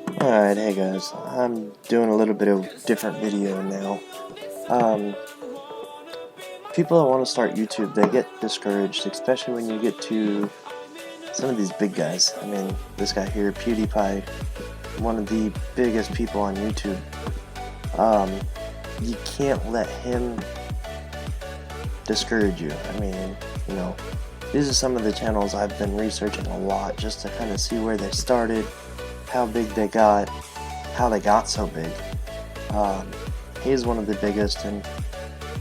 Alright, hey guys, I'm doing a little bit of different video now. Um, People that want to start YouTube, they get discouraged, especially when you get to some of these big guys. I mean, this guy here, PewDiePie, one of the biggest people on YouTube. Um, you can't let him discourage you. I mean, you know, these are some of the channels I've been researching a lot just to kind of see where they started, how big they got, how they got so big. He's one of the biggest, and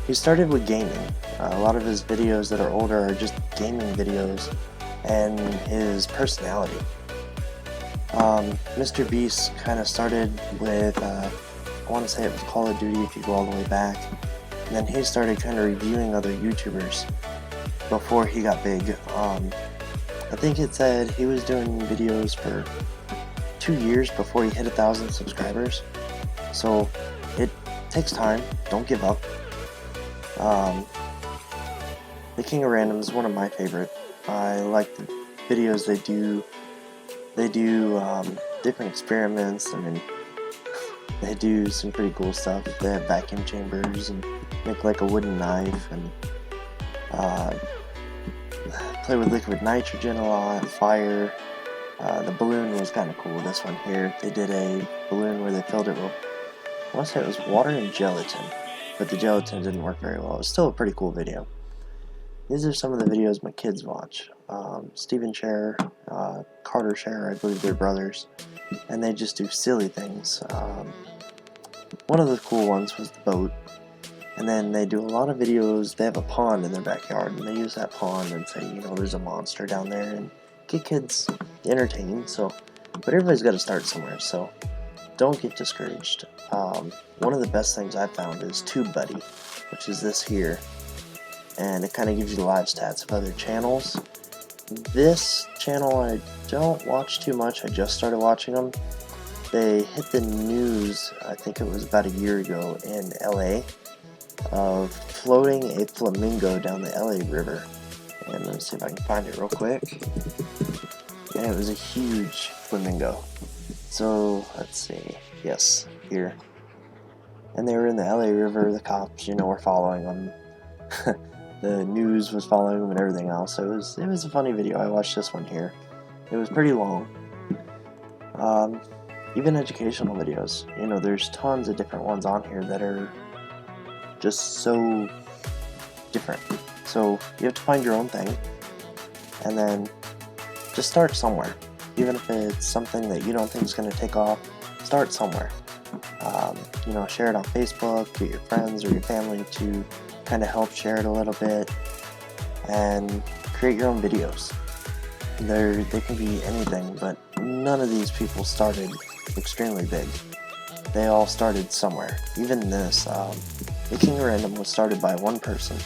he started with gaming. A lot of his videos that are older are just gaming videos, and his personality. Mr. Beast kind of started with, I want to say it was Call of Duty if you go all the way back, and then he started kind of reviewing other YouTubers before he got big. I think it said he was doing videos for 2 years before he hit 1,000 subscribers, so it takes time. Don't give up. The King of Random is one of my favorite. I like the videos they do. They do different experiments. I mean, they do some pretty cool stuff. They have vacuum chambers and make like a wooden knife, and play with liquid nitrogen a lot, fire. The balloon was kind of cool. This one here, they did a balloon where they filled it with, I want to say it was water and gelatin, but the gelatin didn't work very well. It was still a pretty cool video. These are some of the videos my kids watch. Stephen Sharer, Carter Sharer, I believe they're brothers, and they just do silly things. One of the cool ones was the boat, and then they do a lot of videos. They have a pond in their backyard, and they use that pond and say, you know, there's a monster down there, and get kids entertained. So, but everybody's got to start somewhere, so don't get discouraged. One of the best things I've found is TubeBuddy, which is this here, and it kind of gives you the live stats of other channels. This channel I don't watch too much. I just started watching them. They hit the news, I think it was about a year ago, in LA, of floating a flamingo down the LA River. And let me see if I can find it real quick. And it was a huge flamingo. So let's see. Yes, here. And they were in the LA River. The cops, you know, were following them. The news was following them and everything else. So it was a funny video. I watched this one here. It was pretty long. Even educational videos. You know, there's tons of different ones on here that are just so different. So you have to find your own thing, and then just start somewhere. Even if it's something that you don't think is going to take off, start somewhere. You know, share it on Facebook, get your friends or your family to kind of help share it a little bit, and create your own videos. They can be anything, but none of these people started extremely big. They all started somewhere. Even this, the King of Random was started by one person,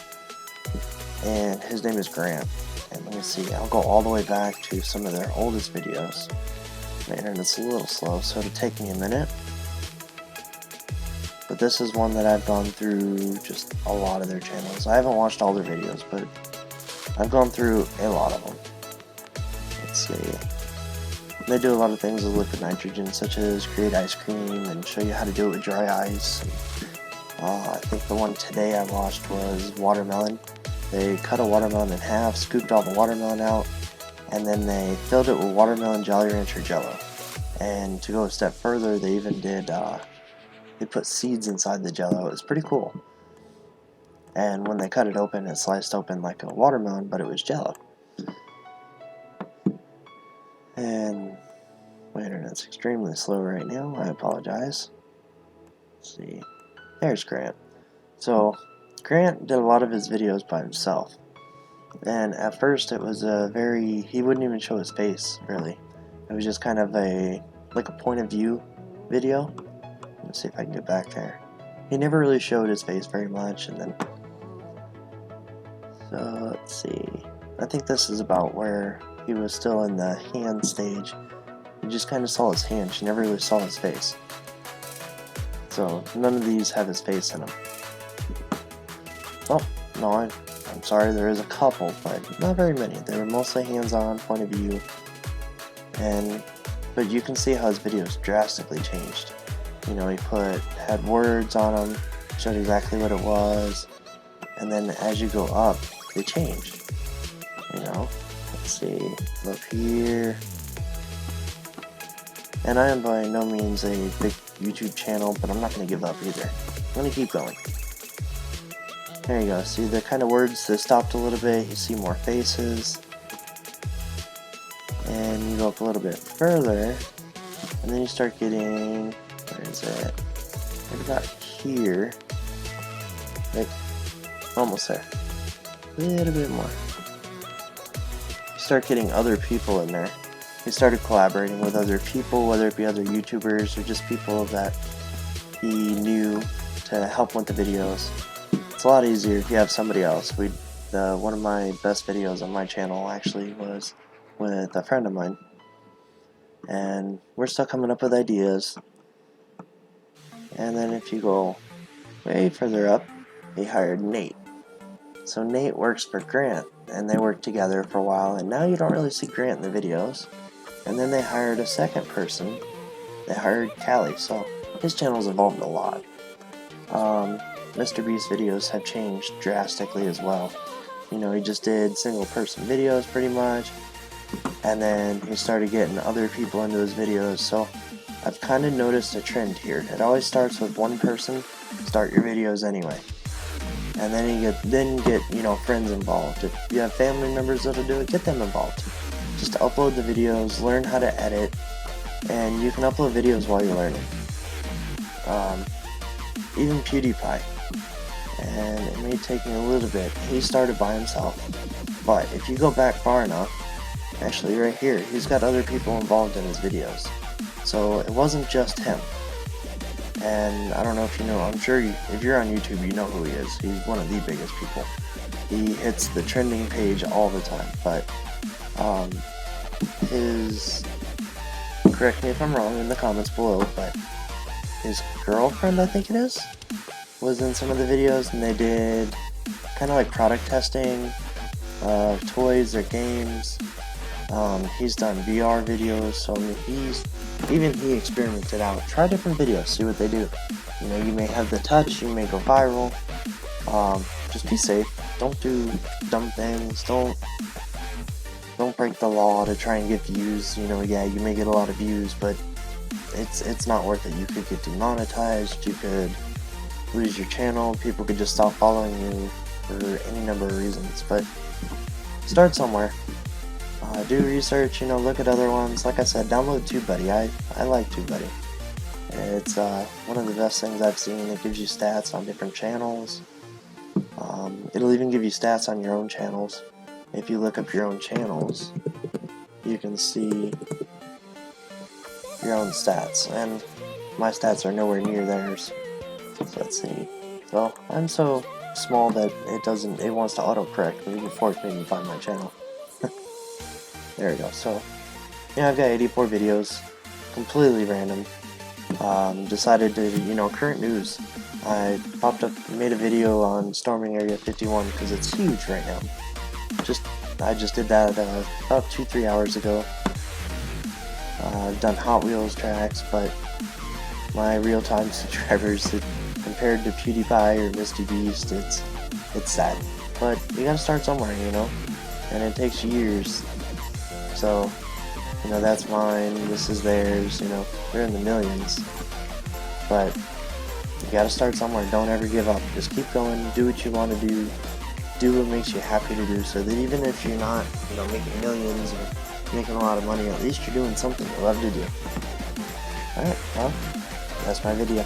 and his name is Grant. And let me see, I'll go all the way back to some of their oldest videos. The internet's a little slow, so it'll take me a minute. But this is one that I've gone through just a lot of their channels. I haven't watched all their videos, but I've gone through a lot of them. Let's see. They do a lot of things with liquid nitrogen, such as create ice cream and show you how to do it with dry ice. I think the one today I watched was watermelon. They cut a watermelon in half, scooped all the watermelon out, and then they filled it with watermelon Jolly Rancher Jello. And to go a step further, they even did, they put seeds inside the Jello. It was pretty cool. And when they cut it open, it sliced open like a watermelon, but it was Jello. And my internet's extremely slow right now. I apologize. Let's see. There's Grant. So, Grant did a lot of his videos by himself. And at first it was he wouldn't even show his face, really. It was just kind of like a point of view video. Let's see if I can get back there. He never really showed his face very much, and then... So, let's see. I think this is about where he was still in the hand stage. You just kind of saw his hands. You never really saw his face. So, none of these have his face in them. Oh, no, I'm sorry, there is a couple, but not very many. They were mostly hands-on, point of view. And but you can see how his videos drastically changed. You know, he had words on them, showed exactly what it was, and then as you go up, they change. You know, let's see, up here. And I am by no means a big YouTube channel, but I'm not going to give up either. I'm going to keep going. There you go, see the kind of words that stopped a little bit, you see more faces. And you go up a little bit further, and then you start getting, where is it? Maybe about here. Like, almost there. A little bit more. You start getting other people in there. He started collaborating with other people, whether it be other YouTubers or just people that he knew to help with the videos. It's a lot easier if you have somebody else. One of my best videos on my channel actually was with a friend of mine, and we're still coming up with ideas. And then if you go way further up, he hired Nate. So Nate works for Grant, and they work together for a while, and now you don't really see Grant in the videos. And then they hired a second person. They hired Callie, so his channel's evolved a lot. Mr. Beast videos have changed drastically as well. You know, he just did single person videos pretty much, and then he started getting other people into his videos. So I've kind of noticed a trend here. It always starts with one person, start your videos anyway. And then you get you know, friends involved. If you have family members that'll do it, get them involved. Just upload the videos, learn how to edit, and you can upload videos while you're learning. Even PewDiePie, and it may take me a little bit, he started by himself, but if you go back far enough, actually right here, he's got other people involved in his videos. So it wasn't just him. And I don't know if you know, I'm sure if you're on YouTube, you know who he is. He's one of the biggest people. He hits the trending page all the time, but correct me if I'm wrong in the comments below, but his girlfriend, I think it is, was in some of the videos, and they did kind of like product testing of toys or games. He's done VR videos, so he experimented out. Try different videos, see what they do. You know, you may have the touch, you may go viral. Just be safe. Don't do dumb things. Don't break the law to try and get views. You know, yeah, you may get a lot of views, but it's not worth it. You could get demonetized. You could lose your channel. People could just stop following you for any number of reasons. But start somewhere. Do research, you know, look at other ones. Like I said, download TubeBuddy. I like TubeBuddy. It's one of the best things I've seen. It gives you stats on different channels. It'll even give you stats on your own channels. If you look up your own channels, you can see your own stats, and my stats are nowhere near theirs. So let's see. So I'm so small that it wants to autocorrect me before it can even find my channel. There we go. So yeah, I've got 84 videos, completely random. Decided to, you know, current news. I made a video on storming Area 51 because it's huge right now. I just did that about 2-3 hours ago. I've done Hot Wheels tracks, but my real-time subscribers, compared to PewDiePie or Mr. Beast, it's sad. But you gotta start somewhere, you know, and it takes years. So, you know, that's mine, this is theirs, you know, they're in the millions. But you gotta start somewhere. Don't ever give up. Just keep going, do what you want to do what makes you happy to do, so that even if you're not, you know, making millions or making a lot of money, at least you're doing something you love to do. Alright, well, that's my video.